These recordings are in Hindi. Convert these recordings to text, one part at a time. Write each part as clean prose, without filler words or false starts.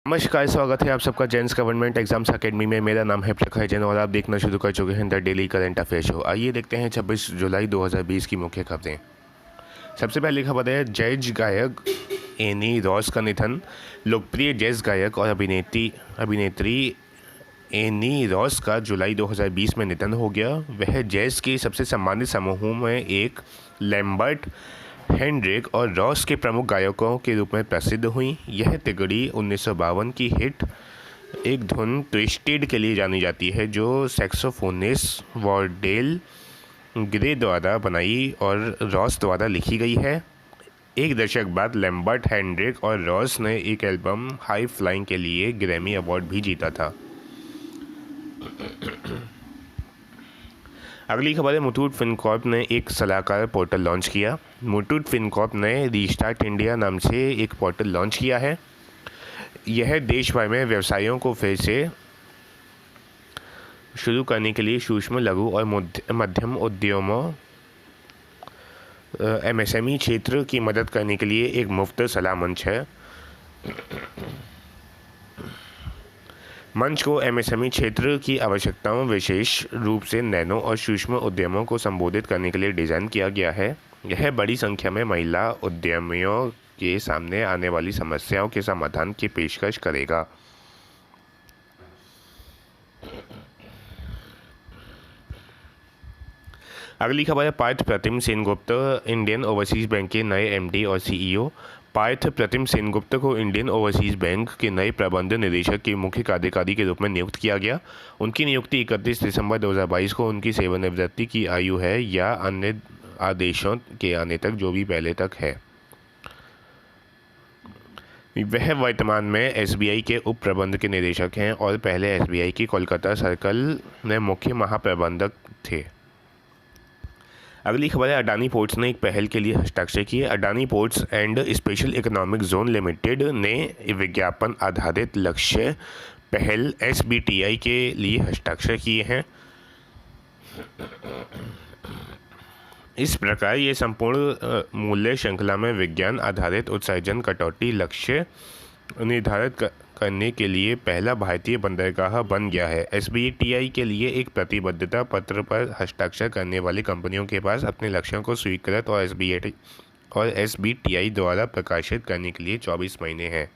नमस्कार, स्वागत है आप सबका जेन्स गवर्नमेंट एग्जाम्स अकेडमी में। मेरा नाम है प्रखर जैन और आप देखना शुरू कर चुके हैं the daily current affair show. आइए देखते हैं 26 जुलाई 2020 की मुख्य खबरें। सबसे पहली खबर है जैज गायक एनी रॉस का निधन। लोकप्रिय जैज गायक और अभिनेत्री एनी रॉस का जुलाई 2020 में निधन हो गया। वह जैज के सबसे सम्मानित समूहों में एक लैम्बर्ट, हेंड्रिक और रॉस के प्रमुख गायकों के रूप में प्रसिद्ध हुई। यह तिगड़ी 1952 की हिट एक धुन ट्विस्टेड के लिए जानी जाती है, जो सैक्सोफोनिस्ट वॉर्डेल ग्रे द्वारा बनाई और रॉस द्वारा लिखी गई है। एक दशक बाद लैम्बर्ट, हेंड्रिक और रॉस ने एक एल्बम हाई फ्लाइंग के लिए ग्रैमी अवार्ड भी जीता था। अगली खबर है मुथूट फिनकॉर्प ने एक सलाहकार पोर्टल लॉन्च किया। मुथूट फिनकॉर्प ने रीस्टार्ट इंडिया नाम से एक पोर्टल लॉन्च किया है। यह देश भर में व्यवसायों को फिर से शुरू करने के लिए सूक्ष्म, लघु और मध्यम उद्यमों एमएसएमई क्षेत्र की मदद करने के लिए एक मुफ्त सलाह मंच है। मंच को एमएसएमई क्षेत्र की आवश्यकताओं, विशेष रूप से नैनो और सूक्ष्म उद्यमों को संबोधित करने के लिए डिज़ाइन किया गया है। यह बड़ी संख्या में महिला उद्यमियों के सामने आने वाली समस्याओं के समाधान की पेशकश करेगा। अगली खबर है पार्थ प्रतिम सेनगुप्त इंडियन ओवरसीज़ बैंक के नए एमडी और सीईओ। पार्थ प्रतिम सेनगुप्त को इंडियन ओवरसीज़ बैंक के नए प्रबंध निदेशक के मुख्य कार्यकारी के रूप में नियुक्त किया गया। उनकी नियुक्ति 31 दिसंबर 2022 को उनकी सेवानिवृत्ति की आयु है या अन्य आदेशों के आने तक, जो भी पहले तक है। वह वर्तमान में एसबीआई के उप प्रबंध के निदेशक हैं और पहले एसबीआई की कोलकाता सर्कल में मुख्य महाप्रबंधक थे। अगली खबर है अडानी पोर्ट्स ने एक पहल के लिए हस्ताक्षर किए। Adani ports and special economic zone limited ने विज्ञापन आधारित लक्ष्य पहल एसबीटीआई के लिए हस्ताक्षर किए हैं। इस प्रकार ये संपूर्ण मूल्य श्रृंखला में विज्ञान आधारित उत्सर्जन कटौती लक्ष्य निर्धारित करने के लिए पहला भारतीय बंदरगाह बन गया है। एसबीटीआई के लिए एक प्रतिबद्धता पत्र पर हस्ताक्षर करने वाली कंपनियों के पास अपने लक्ष्यों को स्वीकृत और एसबीटीआई द्वारा प्रकाशित करने के लिए 24 महीने हैं।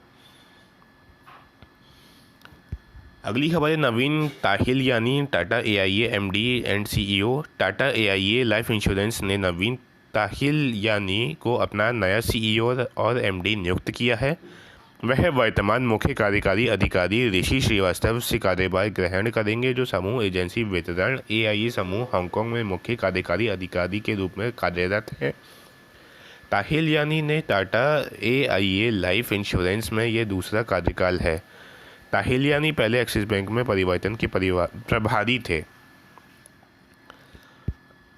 अगली खबर है Naveen Tahilyani Tata AIA MD and CEO. Tata AIA life insurance ने नवीन ताहिलयानी को अपना नया सीईओ और एमडी नियुक्त किया है। वह वर्तमान मुख्य कार्यकारी अधिकारी ऋषि श्रीवास्तव से कार्यभार ग्रहण करेंगे, जो समूह एजेंसी वितरण एआईए समूह हांगकांग में मुख्य कार्यकारी अधिकारी के रूप में कार्यरत है। ताहिलयानी ने टाटा एआईए लाइफ इंश्योरेंस में यह दूसरा कार्यकाल है। ताहिलयानी पहले एक्सिस बैंक में परिवर्तन के प्रभारी थे।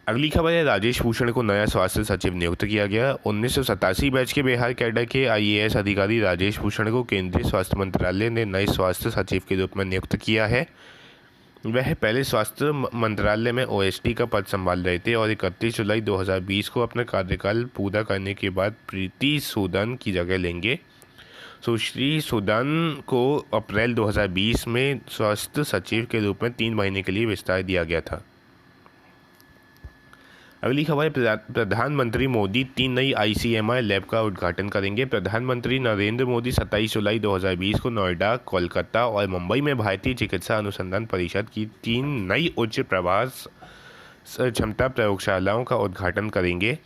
अगली खबर है राजेश भूषण को नया स्वास्थ्य सचिव नियुक्त किया गया। 1987 बैच के बिहार कैडर के आईएएस अधिकारी राजेश भूषण को केंद्रीय स्वास्थ्य मंत्रालय ने नए स्वास्थ्य सचिव के रूप में नियुक्त किया है। वह पहले स्वास्थ्य मंत्रालय में ओएसडी का पद संभाल रहे थे और 31 जुलाई 2020 को अपना कार्यकाल पूरा करने के बाद प्रीति सूदन की जगह लेंगे। सुश्री सूदन को अप्रैल 2020 में स्वास्थ्य सचिव के रूप में 3 महीने के लिए विस्तार दिया गया था। अगली खबर है प्रधानमंत्री मोदी 3 नई आईसीएमआर लैब का उद्घाटन करेंगे। प्रधानमंत्री नरेंद्र मोदी 27 जुलाई 2020 को नोएडा, कोलकाता और मुंबई में भारतीय चिकित्सा अनुसंधान परिषद की 3 नई उच्च प्रभार क्षमता प्रयोगशालाओं का उद्घाटन करेंगे।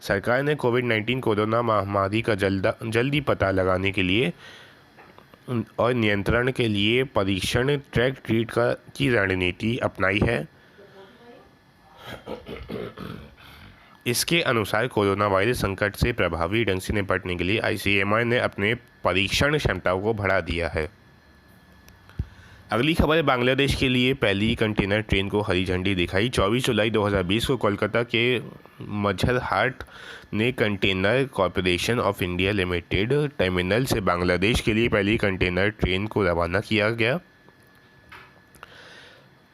सरकार ने कोविड-19 कोरोना महामारी का जल्दी पता लगाने के लिए और नियंत्रण के लिए परीक्षण, ट्रैक, ट्रीट की रणनीति अपनाई है। इसके अनुसार कोरोना वायरस संकट से प्रभावी ढंग से निपटने के लिए आईसीएमआर ने अपने परीक्षण क्षमताओं को बढ़ा दिया है। अगली खबर है बांग्लादेश के लिए पहली कंटेनर ट्रेन को हरी झंडी दिखाई। 24 जुलाई 2020 को कोलकाता के मझरहाट ने container corporation of India limited terminal से बांग्लादेश के लिए पहली कंटेनर ट्रेन को रवाना किया गया।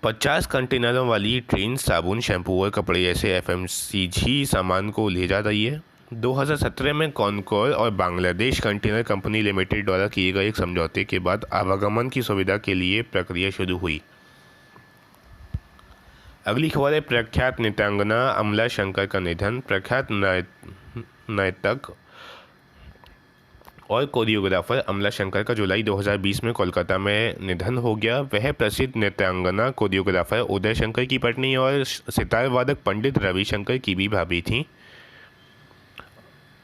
50 कंटेनरों वाली ट्रेन साबुन, शैम्पू और कपड़े जैसे एफएमसीजी सामान को ले जा रही है। 2017 में कॉनकोर और बांग्लादेश कंटेनर कंपनी लिमिटेड द्वारा किए गए एक समझौते के बाद आवागमन की सुविधा के लिए प्रक्रिया शुरू हुई। अगली खबर है प्रख्यात नृत्यांगना अमला शंकर का निधन। प्रख्यात नर्तक और कोरियोग्राफर अमला शंकर का जुलाई 2020 में कोलकाता में निधन हो गया। वह प्रसिद्ध नृत्यांगना, कोरियोग्राफर उदय शंकर की पत्नी और सितार वादक पंडित रवि शंकर की भी भाभी थीं।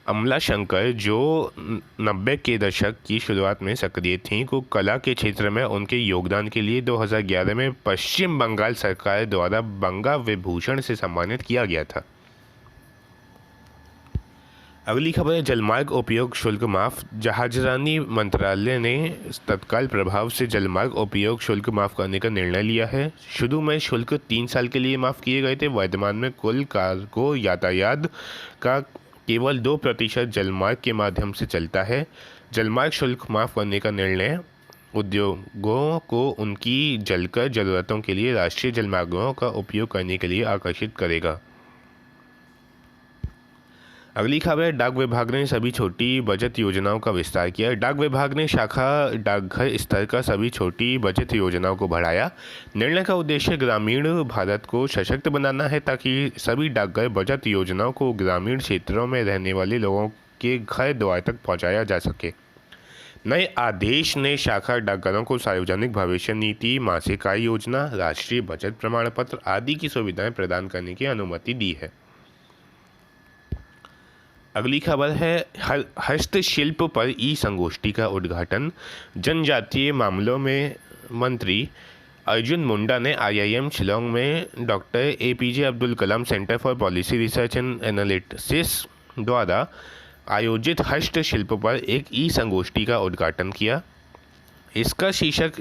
अमला शंकर, जो 90 के दशक की शुरुआत में सक्रिय थीं, को कला के क्षेत्र में उनके योगदान के लिए 2011 में पश्चिम बंगाल सरकार द्वारा बंगा विभूषण से सम्मानित किया गया था। अगली खबर है जलमार्ग उपयोग शुल्क माफ़। जहाजरानी मंत्रालय ने तत्काल प्रभाव से जलमार्ग उपयोग शुल्क माफ़ करने का निर्णय लिया है। शुरू में शुल्क 3 साल के लिए माफ़ किए गए थे। वर्तमान में कुल कार्गो यातायात का केवल 2% जलमार्ग के माध्यम से चलता है। जलमार्ग शुल्क माफ़ करने का निर्णय उद्योगों को उनकी जलकर ज़रूरतों के लिए राष्ट्रीय जलमार्गों का उपयोग करने के लिए आकर्षित करेगा। अगली खबर है डाक विभाग ने सभी छोटी बचत योजनाओं का विस्तार किया। डाक विभाग ने शाखा डाकघर स्तर का सभी छोटी बचत योजनाओं को बढ़ाया। निर्णय का उद्देश्य ग्रामीण भारत को सशक्त बनाना है ताकि सभी डाकघर बचत योजनाओं को ग्रामीण क्षेत्रों में रहने वाले लोगों के घर द्वार तक पहुंचाया जा सके। नए आदेश ने शाखा डाकघरों को सार्वजनिक भविष्य निधि, मासिक आय योजना, राष्ट्रीय बचत प्रमाण पत्र आदि की सुविधाएं प्रदान करने की अनुमति दी है। अगली खबर है हस्तशिल्प पर ई संगोष्ठी का उद्घाटन। जनजातीय मामलों में मंत्री अर्जुन मुंडा ने IIM शिलोंग में doctor APJ Abdul Kalam centre for policy research and analysis द्वारा आयोजित हस्तशिल्प पर एक ई संगोष्ठी का उद्घाटन किया। इसका शीर्षक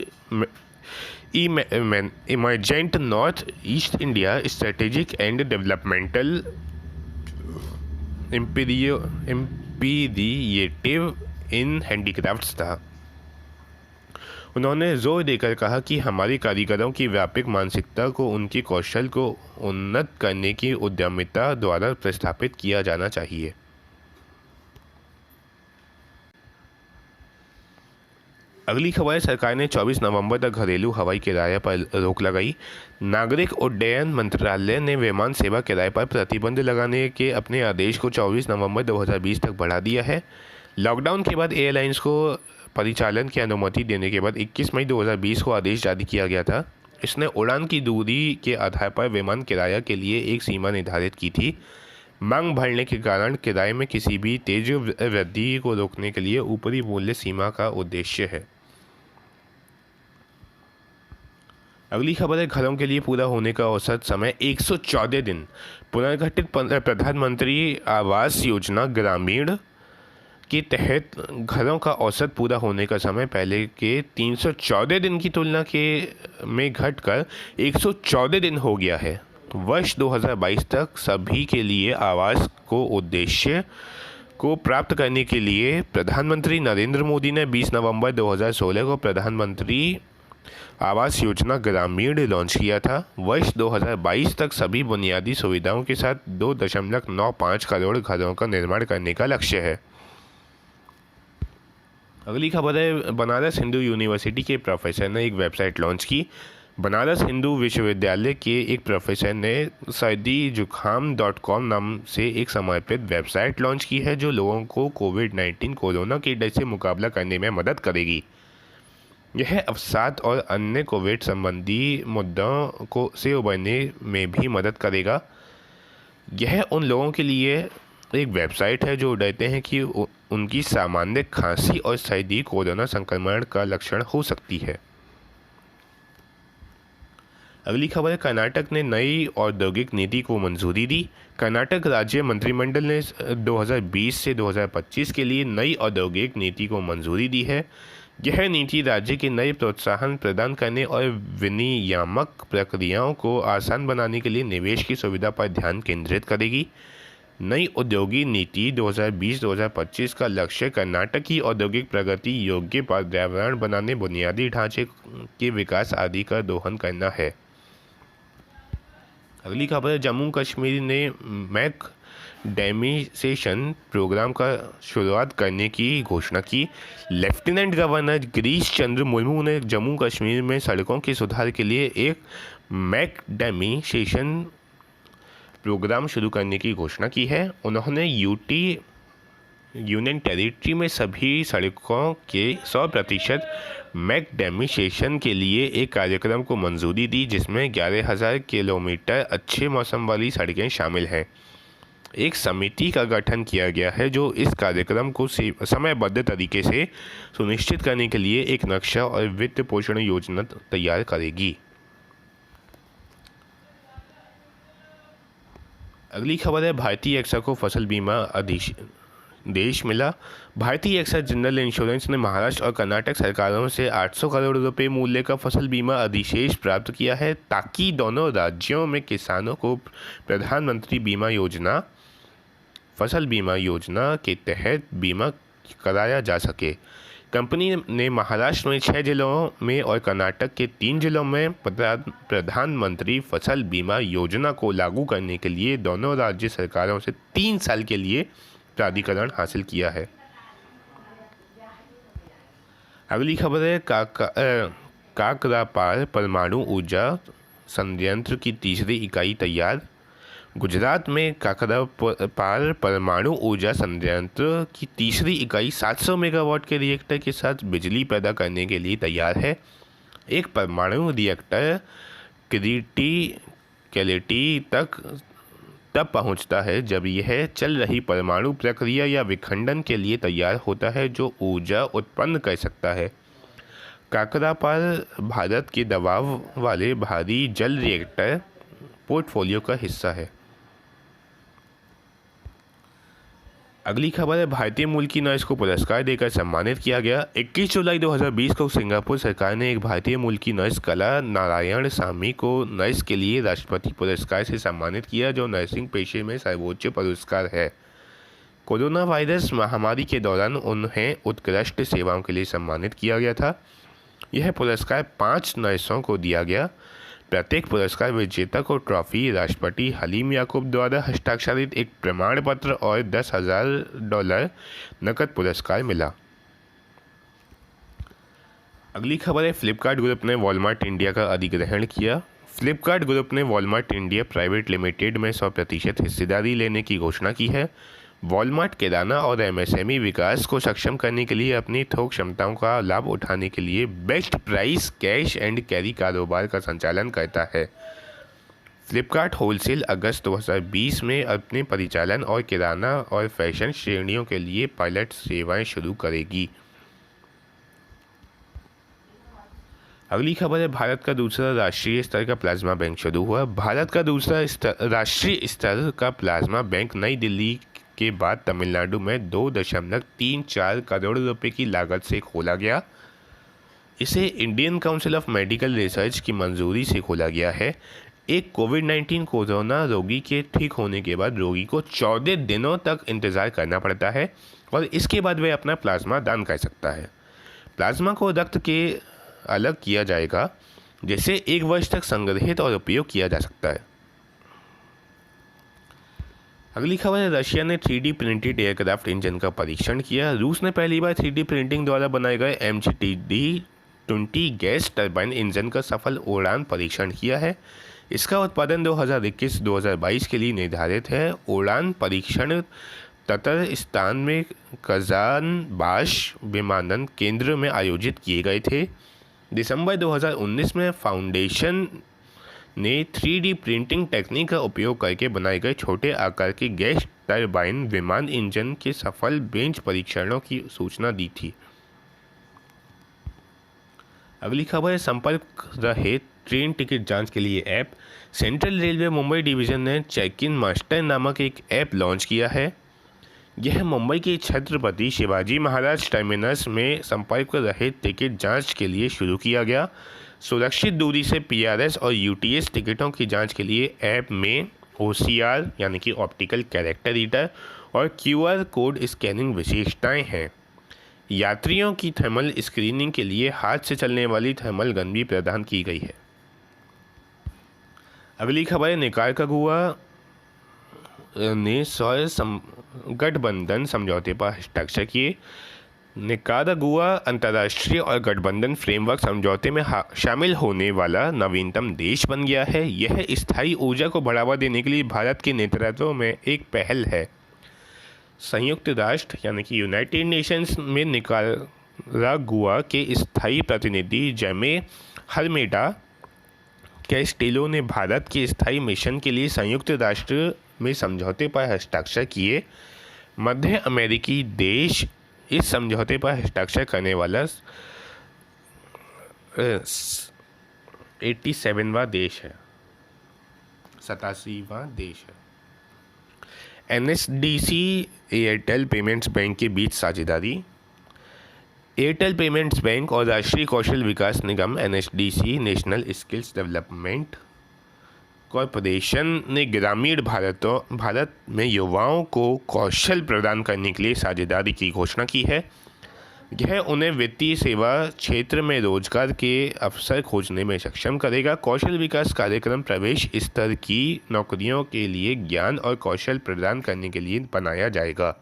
emergent North East India strategic and developmental imperative in handicrafts था। उन्होंने जोर देकर कहा कि हमारे कारीगरों की व्यापक मानसिकता को उनके कौशल को उन्नत करने की उद्यमिता द्वारा प्रस्थापित किया जाना चाहिए। अगली खबर, सरकार ने 24 नवंबर तक घरेलू हवाई किराए पर रोक लगाई। नागरिक उड्डयन मंत्रालय ने विमान सेवा किराए पर प्रतिबंध लगाने के अपने आदेश को 24 नवंबर 2020 तक बढ़ा दिया है। लॉकडाउन के बाद एयरलाइंस को परिचालन की अनुमति देने के बाद 21 मई 2020 को आदेश जारी किया गया था। इसने उड़ान की दूरी के आधार पर विमान किराया के लिए एक सीमा निर्धारित की थी। मांग बढ़ने के कारण किराए में किसी भी तेज वृद्धि को रोकने के लिए ऊपरी मूल्य सीमा का उद्देश्य है। अगली खबर है घरों के लिए पूरा होने का औसत समय 114 दिन। पुनर्गठित प्रधानमंत्री आवास योजना ग्रामीण के तहत घरों का औसत पूरा होने का समय पहले के 314 दिन की तुलना में घटकर 114 दिन हो गया है। वर्ष 2022 तक सभी के लिए आवास को उद्देश्य को प्राप्त करने के लिए प्रधानमंत्री नरेंद्र मोदी ने 20 नवंबर 2016 को प्रधानमंत्री आवास योजना ग्रामीण लॉन्च किया था। वर्ष 2022 तक सभी बुनियादी सुविधाओं के साथ 2.95 करोड़ घरों का निर्माण करने का लक्ष्य है। अगली खबर है बनारस हिंदू यूनिवर्सिटी के प्रोफेसर ने एक वेबसाइट लॉन्च की। बनारस हिंदू विश्वविद्यालय के एक प्रोफेसर ने सर्दीजुकाम.com नाम से एक समर्पित वेबसाइट लॉन्च की है जो लोगों को कोविड-19 कोरोना के डर से मुकाबला करने में मदद करेगी। यह अवसाद और अन्य कोविड संबंधी मुद्दों से उबरने में भी मदद करेगा। यह उन लोगों के लिए एक वेबसाइट है जो डरते हैं कि उनकी सामान्य खांसी और सर्दी कोरोना संक्रमण का लक्षण हो सकती है। अगली खबर है कर्नाटक ने नई औद्योगिक नीति को मंजूरी दी। कर्नाटक राज्य मंत्रिमंडल ने 2020 से 2025 के लिए नई औद्योगिक नीति को मंजूरी दी है। यह नीति राज्य के नए प्रोत्साहन प्रदान करने और विनियामक प्रक्रियाओं को आसान बनाने के लिए निवेश की सुविधा पर ध्यान केंद्रित करेगी। नई औद्योगिक नीति 2020-2025 का लक्ष्य कर्नाटक की औद्योगिक प्रगति, योग्य पर्यावरण बनाने, बुनियादी ढांचे के विकास आदि का दोहन करना है। अगली खबर है जम्मू कश्मीर ने मैक डेमिसेशन प्रोग्राम का शुरुआत करने की घोषणा की। लेफ्टिनेंट गवर्नर गिरीश चंद्र मुर्मू ने जम्मू कश्मीर में सड़कों के सुधार के लिए एक मैकडेमिसेशन प्रोग्राम शुरू करने की घोषणा की है। उन्होंने यूनियन टेरिटरी में सभी सड़कों के 100% मैकडेमिसेशन के लिए एक कार्यक्रम को मंजूरी दी, जिसमें 11,000 किलोमीटर अच्छे मौसम वाली सड़कें शामिल हैं। एक समिति का गठन किया गया है जो इस कार्यक्रम को समयबद्ध तरीके से सुनिश्चित करने के लिए एक नक्शा और वित्त पोषण योजना तैयार करेगी। अगली खबर है, भारतीय एक्सा को फसल बीमा देश मिला। भारतीय एक्सा जनरल इंश्योरेंस ने महाराष्ट्र और कर्नाटक सरकारों से 800 करोड़ रुपए मूल्य का फसल बीमा अधिशेष प्राप्त किया है, ताकि दोनों राज्यों में किसानों को प्रधानमंत्री बीमा योजना, फसल बीमा योजना के तहत बीमा कराया जा सके। कंपनी ने महाराष्ट्र में 6 जिलों में और कर्नाटक के 3 जिलों में प्रधानमंत्री फसल बीमा योजना को लागू करने के लिए दोनों राज्य सरकारों से 3 साल के लिए प्राधिकरण हासिल किया है। अगली खबर है, काकरापार परमाणु ऊर्जा संयंत्र की तीसरी इकाई तैयार। गुजरात में काकरापार परमाणु ऊर्जा संयंत्र की तीसरी इकाई 700 मेगावाट के रिएक्टर के साथ बिजली पैदा करने के लिए तैयार है। एक परमाणु रिएक्टर क्रिटिकलिटी तब पहुंचता है जब यह चल रही परमाणु प्रक्रिया या विखंडन के लिए तैयार होता है, जो ऊर्जा उत्पन्न कर सकता है। काकरापार भारत के दबाव वाले भारी जल रिएक्टर पोर्टफोलियो का हिस्सा है। अगली खबर है, भारतीय मूल की नर्स को पुरस्कार देकर सम्मानित किया गया। 21 जुलाई 2020 को सिंगापुर सरकार ने एक भारतीय मूल की नर्स कला नारायण सामी को नर्स के लिए राष्ट्रपति पुरस्कार से सम्मानित किया, जो नर्सिंग पेशे में सर्वोच्च पुरस्कार है। कोरोना वायरस महामारी के दौरान उन्हें उत्कृष्ट सेवाओं के लिए सम्मानित किया गया था। यह पुरस्कार 5 नर्सों को दिया गया। प्रत्येक पुरस्कार विजेता को ट्रॉफी, राष्ट्रपति हलीम याकूब द्वारा हस्ताक्षरित एक प्रमाण पत्र और $10,000 नकद पुरस्कार मिला। अगली खबर है, फ्लिपकार्ट ग्रुप ने वॉलमार्ट इंडिया का अधिग्रहण किया। फ्लिपकार्ट ग्रुप ने वॉलमार्ट इंडिया प्राइवेट लिमिटेड में 100% हिस्सेदारी लेने की घोषणा की है। वॉलमार्ट किराना और एमएसएमई विकास को सक्षम करने के लिए अपनी थोक क्षमताओं का लाभ उठाने के लिए best price cash and carry कारोबार का संचालन करता है। फ्लिपकार्ट होलसेल अगस्त 2020 में अपने परिचालन और किराना और फैशन श्रेणियों के लिए पायलट सेवाएं शुरू करेगी। अगली खबर है, भारत का दूसरा राष्ट्रीय स्तर का प्लाज्मा बैंक शुरू हुआ। भारत का दूसरा राष्ट्रीय स्तर का प्लाज्मा बैंक नई दिल्ली के बाद तमिलनाडु में 2.34 करोड़ रुपए की लागत से खोला गया। इसे Indian council of medical research की मंजूरी से खोला गया है। एक कोविड-19 कोरोना रोगी के ठीक होने के बाद रोगी को 14 दिनों तक इंतज़ार करना पड़ता है और इसके बाद वह अपना प्लाज्मा दान कर सकता है। प्लाज्मा को रक्त के अलग किया जाएगा, जिसे 1 वर्ष तक संग्रहित और उपयोग किया जा सकता है। अगली खबर है, रशिया ने 3D प्रिंटेड एयरक्राफ्ट इंजन का परीक्षण किया। रूस ने पहली बार 3D प्रिंटिंग द्वारा बनाए गए MGTD-20 गैस टरबाइन इंजन का सफल उड़ान परीक्षण किया है। इसका उत्पादन 2021-2022 के लिए निर्धारित है। उड़ान परीक्षण ततरस्तान में कजानबाश विमानन केंद्र में आयोजित किए गए थे। दिसंबर 2019 में फाउंडेशन ने 3D प्रिंटिंग टेक्निक का उपयोग करके बनाए गए छोटे आकार के गैस टरबाइन विमान इंजन के सफल बेंच परीक्षणों की सूचना दी थी। अगली खबर है, संपर्क रहे ट्रेन टिकट जांच के लिए app. Central railway Mumbai division ने चेक इन मास्टर नामक एक ऐप लॉन्च किया है। यह मुंबई के छत्रपति शिवाजी महाराज टर्मिनस में संपर्क रहित टिकट जांच के लिए शुरू किया गया। सुरक्षित दूरी से PRS और UTS टिकटों की जांच के लिए ऐप में OCR यानी कि ऑप्टिकल कैरेक्टर रीडर और QR कोड स्कैनिंग विशेषताएं हैं। यात्रियों की थर्मल स्क्रीनिंग के लिए हाथ से चलने वाली थर्मल गन भी प्रदान की गई है। अगली खबर है, निकाय का ने सौर गठबंधन समझौते पर हस्ताक्षर किए। निकारागुआ अंतर्राष्ट्रीय और गठबंधन फ्रेमवर्क समझौते में शामिल होने वाला नवीनतम देश बन गया है। यह स्थायी ऊर्जा को बढ़ावा देने के लिए भारत के नेतृत्व में एक पहल है। संयुक्त राष्ट्र यानी कि यूनाइटेड नेशंस में निकारागुआ के स्थायी प्रतिनिधि जैमे हलमेडा कैस्टेलो ने भारत के स्थायी मिशन के लिए संयुक्त राष्ट्र में समझौते पर हस्ताक्षर किए। मध्य अमेरिकी देश इस समझौते पर हस्ताक्षर करने वाला 87वां देश है, 87वां देश है। NSDC एयरटेल पेमेंट्स बैंक के बीच साझेदारी। एयरटेल पेमेंट्स बैंक और राष्ट्रीय कौशल विकास निगम NSDC national skills development corporation ने ग्रामीण भारत में युवाओं को कौशल प्रदान करने के लिए साझेदारी की घोषणा की है। यह उन्हें वित्तीय सेवा क्षेत्र में रोजगार के अवसर खोजने में सक्षम करेगा। कौशल विकास कार्यक्रम प्रवेश स्तर की नौकरियों के लिए ज्ञान और कौशल प्रदान करने के लिए बनाया जाएगा।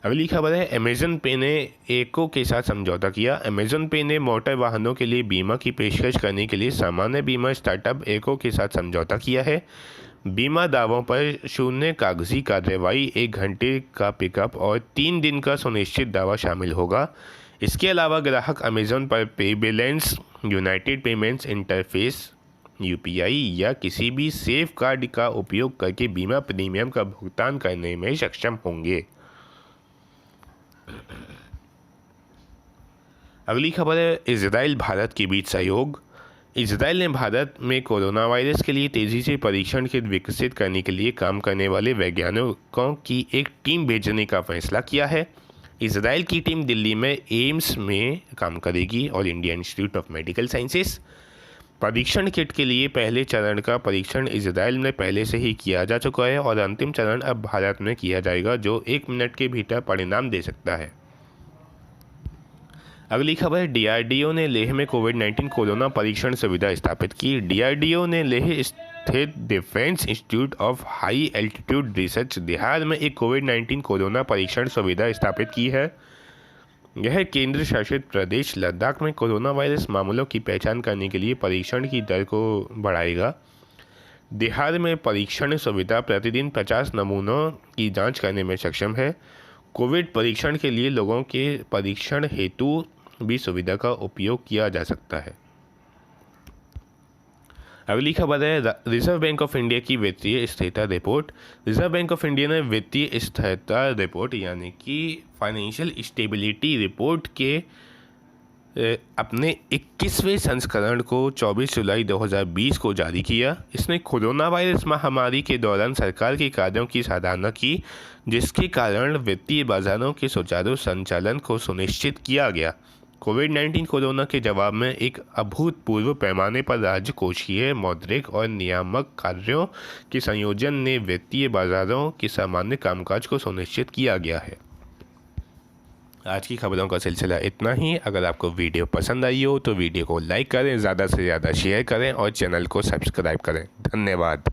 अगली खबर है, अमेजन पे ने एको के साथ समझौता किया। अमेजन पे ने मोटर वाहनों के लिए बीमा की पेशकश करने के लिए सामान्य बीमा स्टार्टअप एको के साथ समझौता किया है। बीमा दावों पर शून्य कागजी कार्रवाई, 1 घंटे का पिकअप और 3 दिन का सुनिश्चित दावा शामिल होगा। इसके अलावा ग्राहक अमेजन पर पे balance, United payments interface UPI या किसी भी सेफ कार्ड का उपयोग करके बीमा प्रीमियम का भुगतान करने में सक्षम होंगे। अगली खबर है, इजराइल भारत के बीच सहयोग। इजराइल ने भारत में कोरोना वायरस के लिए तेज़ी से परीक्षण किट विकसित करने के लिए काम करने वाले वैज्ञानिकों की एक टीम भेजने का फैसला किया है। इजराइल की टीम दिल्ली में एम्स में काम करेगी और Indian institute of medical sciences. परीक्षण किट के लिए पहले चरण का परीक्षण इजराइल में पहले से ही किया जा चुका है और अंतिम चरण अब भारत में किया जाएगा, जो 1 मिनट के भीतर परिणाम दे सकता है। अगली खबर, DRDO ने लेह में कोविड-19 कोरोना परीक्षण सुविधा स्थापित की। DRDO ने लेह स्थित defence institute of high altitude research Bihar में एक कोविड-19 कोरोना परीक्षण सुविधा स्थापित की है। यह केंद्र शासित प्रदेश लद्दाख में कोरोना वायरस मामलों की पहचान करने के लिए परीक्षण की दर को बढ़ाएगा। बिहार में परीक्षण सुविधा प्रतिदिन 50 नमूनों की जांच करने में सक्षम है। कोविड परीक्षण के लिए लोगों के परीक्षण हेतु भी सुविधा का उपयोग किया जा सकता है। अगली खबर है, रिजर्व बैंक ऑफ इंडिया की वित्तीय स्थिरता report. Reserve bank of India ने वित्तीय स्थिरता रिपोर्ट यानी कि फाइनेंशियल स्टेबिलिटी रिपोर्ट के अपने 21वें संस्करण को 24 जुलाई 2020 को जारी किया। इसने कोरोना वायरस महामारी के दौरान सरकार के कार्यों की सराहना की, जिसके कारण वित्तीय बाजारों के सुचारू संचालन को सुनिश्चित किया गया। कोविड-19 कोरोना के जवाब में एक अभूतपूर्व पैमाने पर राजकोषीय, मौद्रिक और नियामक कार्यों के संयोजन ने वित्तीय बाजारों के सामान्य कामकाज को सुनिश्चित किया गया है। आज की खबरों का सिलसिला इतना ही। अगर आपको वीडियो पसंद आई हो तो वीडियो को लाइक करें, ज़्यादा से ज़्यादा शेयर करें और चैनल को सब्सक्राइब करें। धन्यवाद।